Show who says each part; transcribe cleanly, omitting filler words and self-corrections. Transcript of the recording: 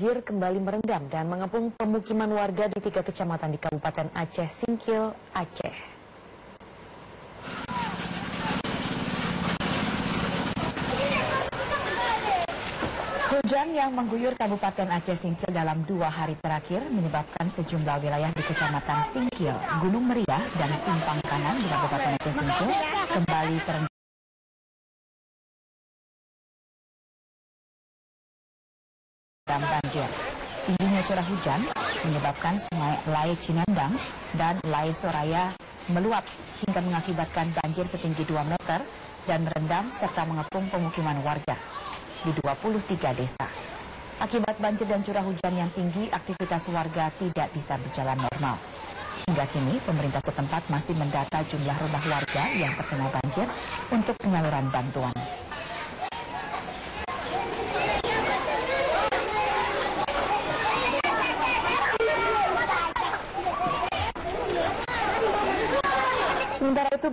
Speaker 1: Banjir kembali merendam dan mengepung pemukiman warga di 3 kecamatan di Kabupaten Aceh Singkil, Aceh. Hujan yang mengguyur Kabupaten Aceh Singkil dalam 2 hari terakhir menyebabkan sejumlah wilayah di Kecamatan Singkil, Gunung Meriah, dan Simpang Kanan di Kabupaten Aceh Singkil kembali terendam banjir. Tingginya curah hujan menyebabkan sungai Lai Cinandang dan Lai Soraya meluap hingga mengakibatkan banjir setinggi 2 meter dan merendam serta mengepung pemukiman warga di 23 desa. Akibat banjir dan curah hujan yang tinggi, aktivitas warga tidak bisa berjalan normal. Hingga kini, pemerintah setempat masih mendata jumlah rumah warga yang terkena banjir untuk penyaluran bantuan. Sementara itu